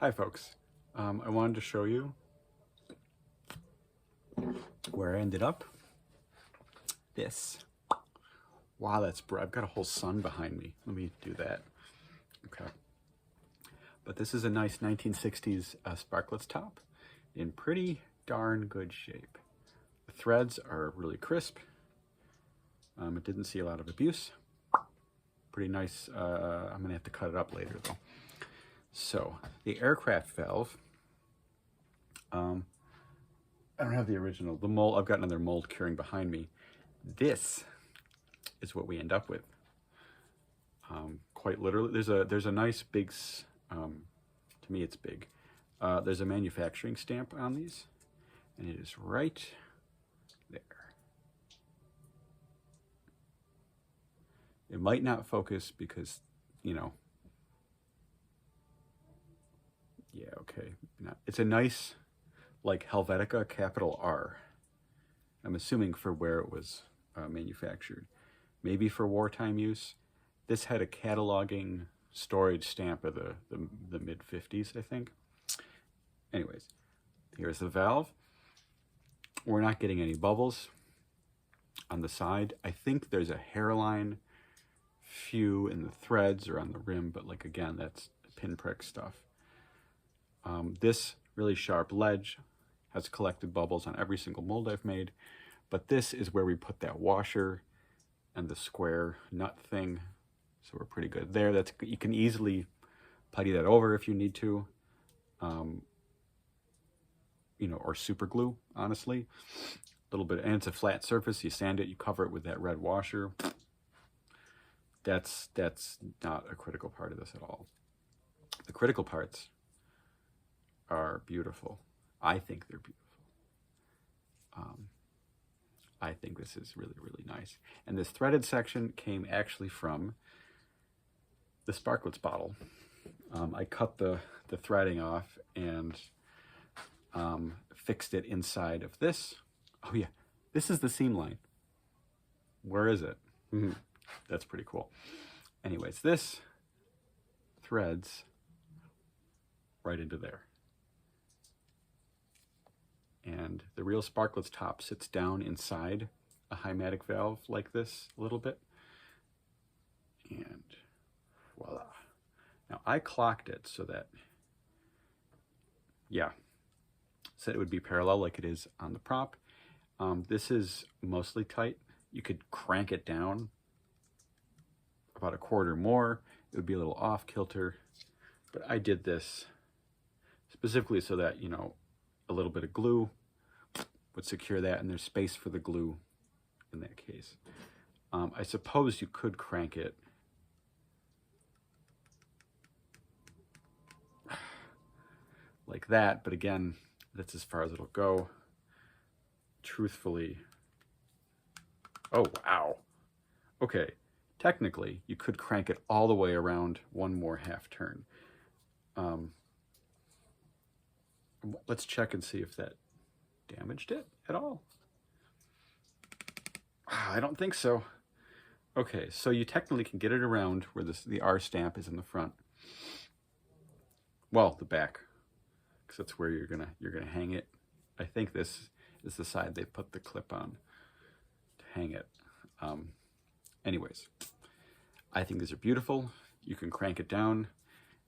Hi folks, I wanted to show you where I ended up. This. Wow, that's bright. I've got a whole sun behind me. Let me do that. Okay. But this is a nice 1960s Sparklets top in pretty darn good shape. The threads are really crisp. It didn't see a lot of abuse. Pretty nice. I'm gonna have to cut it up later though. So the aircraft valve, I don't have the original. The mold, I've got another mold curing behind me. This is what we end up with. Quite literally, there's a nice big, to me it's big. There's a manufacturing stamp on these, and it is right there. It might not focus because, you know, yeah, okay. It's a nice, like Helvetica capital R. I'm assuming for where it was manufactured. Maybe for wartime use. This had a cataloging storage stamp of the mid-50s, I think. Anyways, here's the valve. We're not getting any bubbles on the side. I think there's a hairline few in the threads or on the rim, but like again, that's pinprick stuff. This really sharp ledge has collected bubbles on every single mold I've made, but this is where we put that washer and the square nut thing. So we're pretty good there. You can easily putty that over if you need to, you know, or super glue, honestly. A little bit, and it's a flat surface. You sand it, you cover it with that red washer. That's not a critical part of this at all. The critical parts are beautiful. I think they're beautiful. I think this is really, really nice. And this threaded section came actually from the Sparklets bottle. I cut the threading off and fixed it inside of this. Oh yeah, this is the seam line. Where is it? That's pretty cool. Anyways, this threads right into there. And the real Sparklets top sits down inside a Hymatic valve like this a little bit. And voila. Now I clocked it so that, yeah, said it would be parallel like it is on the prop. This is mostly tight. You could crank it down about a quarter more. It would be a little off kilter, but I did this specifically so that, you know, a little bit of glue would secure that, and there's space for the glue in that case. I suppose you could crank it like that, but again, that's as far as it'll go. Truthfully, oh wow. Okay, technically, you could crank it all the way around one more half turn. Let's check and see if that damaged it at all. I don't think so. Okay, so you technically can get it around where the R stamp is in the front. Well, the back, because that's where you're gonna hang it. I think this is the side they put the clip on to hang it. Anyways, I think these are beautiful. You can crank it down,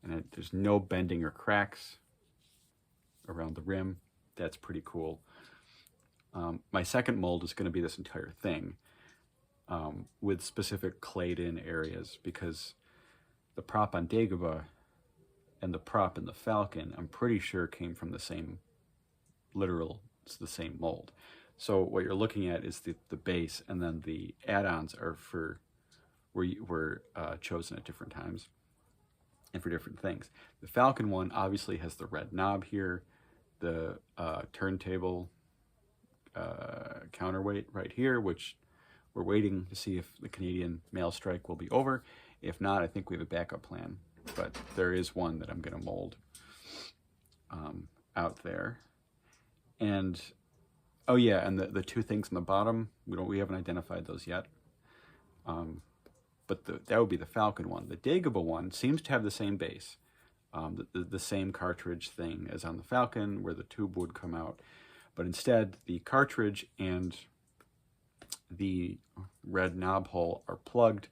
and there's no bending or cracks around the rim. That's pretty cool. My second mold is going to be this entire thing with specific clayed in areas, because the prop on Dagobah and the prop in the Falcon, I'm pretty sure came from the same it's the same mold. So what you're looking at is the base, and then the add-ons are were chosen at different times and for different things. The Falcon one obviously has the red knob here, the turntable counterweight right here, which we're waiting to see if the Canadian mail strike will be over. If not, I think we have a backup plan, but there is one that I'm going to mold out there. And oh yeah, and the two things on the bottom, we haven't identified those yet. But that would be the Falcon one. The Dagobah one seems to have the same base. the same cartridge thing as on the Falcon, where the tube would come out. But instead, the cartridge and the red knob hole are plugged,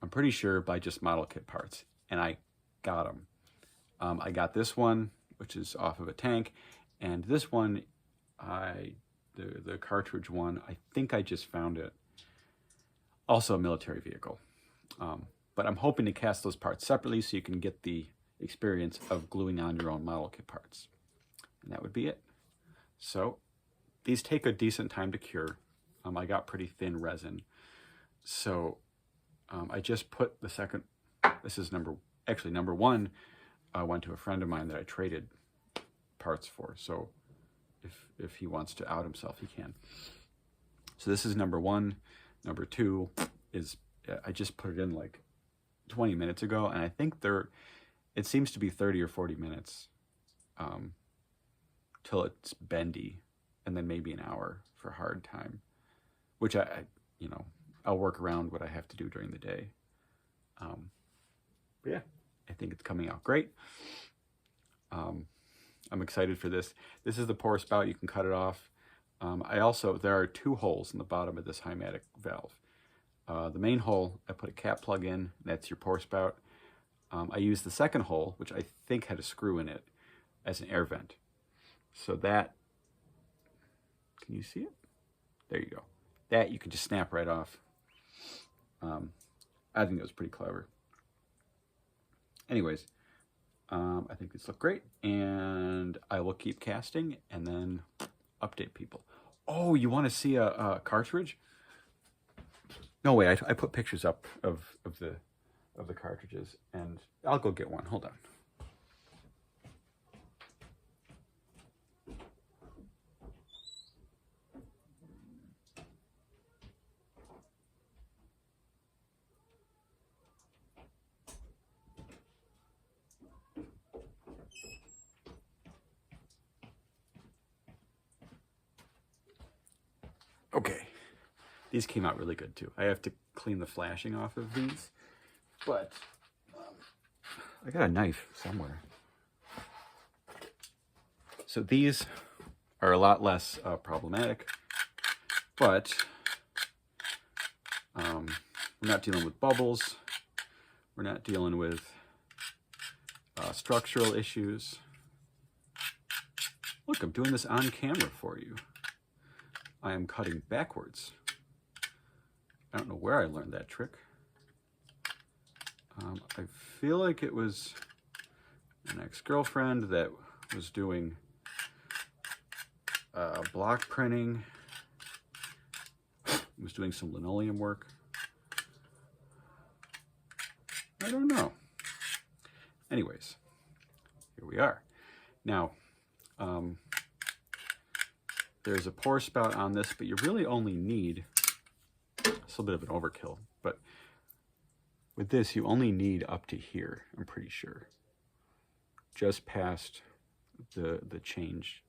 I'm pretty sure, by just model kit parts. And I got them. I got this one, which is off of a tank, and this one, the cartridge one, I think I just found it. Also a military vehicle. But I'm hoping to cast those parts separately so you can get the experience of gluing on your own model kit parts. And that would be it. So these take a decent time to cure. I got pretty thin resin. So I just put the second, this is number one, I went to a friend of mine that I traded parts for. So if he wants to out himself, he can. So this is number one. Number two is, I just put it in like 20 minutes ago, and I think it seems to be 30 or 40 minutes till it's bendy, and then maybe an hour for hard time, which I'll work around what I have to do during the day. But yeah, I think it's coming out great. I'm excited for this. This is the pour spout. You can cut it off. There are 2 holes in the bottom of this Hymatic valve. The main hole, I put a cap plug in. That's your pour spout. I used the second hole, which I think had a screw in it, as an air vent. So that, can you see it? There you go. That you can just snap right off. I think that was pretty clever. Anyways, I think these look great, and I will keep casting and then update people. Oh, you want to see a cartridge? No, wait, I put pictures up of the cartridges, and I'll go get one. Hold on. Okay, these came out really good too. I have to clean the flashing off of these, but I got a knife somewhere. So these are a lot less problematic, but we're not dealing with bubbles. We're not dealing with structural issues. Look, I'm doing this on camera for you. I am cutting backwards. I don't know where I learned that trick. I feel like it was an ex-girlfriend that was doing block printing, was doing some linoleum work. I don't know. Anyways, here we are. Now, there's a pour spout on this, but you really only need, it's a little bit of an overkill, but with this, you only need up to here, I'm pretty sure. Just past the change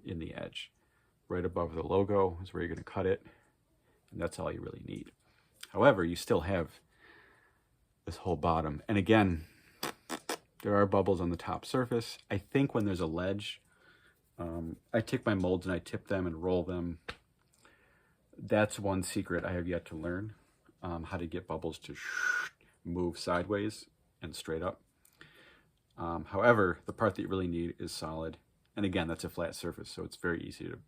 in the edge. Right above the logo is where you're going to cut it, and that's all you really need. However, you still have this whole bottom. And again, there are bubbles on the top surface. I think when there's a ledge, I take my molds and I tip them and roll them. That's one secret I have yet to learn, how to get bubbles to move sideways and straight up. However, the part that you really need is solid. And again, that's a flat surface, so it's very easy to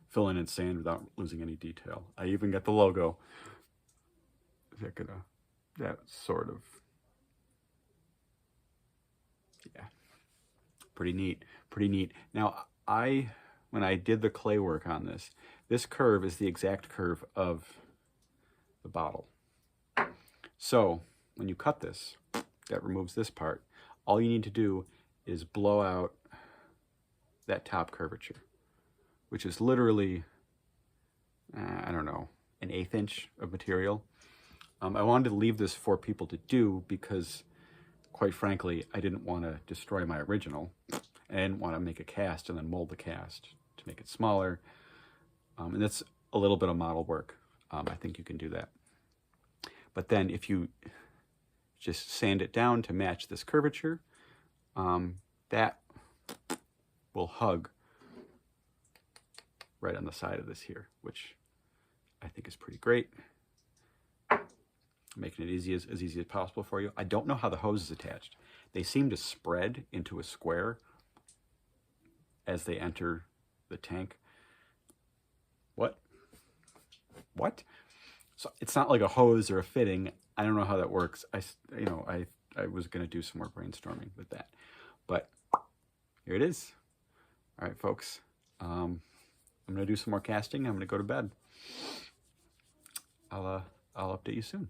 fill in and sand without losing any detail. I even got the logo. That sort of, yeah, pretty neat, pretty neat. Now, when I did the clay work on this, this curve is the exact curve of the bottle. So when you cut this, that removes this part. All you need to do is blow out that top curvature, which is literally, I don't know, an 1/8 inch of material. I wanted to leave this for people to do because, quite frankly, I didn't want to destroy my original. I didn't want to make a cast and then mold the cast to make it smaller. And that's a little bit of model work. I think you can do that. But then if you just sand it down to match this curvature. That will hug right on the side of this here, which I think is pretty great. Making it easy as easy as possible for you. I don't know how the hose is attached. They seem to spread into a square as they enter the tank. What? So it's not like a hose or a fitting. I don't know how that works. I was going to do some more brainstorming with that, but here it is. All right, folks. I'm going to do some more casting. I'm going to go to bed. I'll update you soon.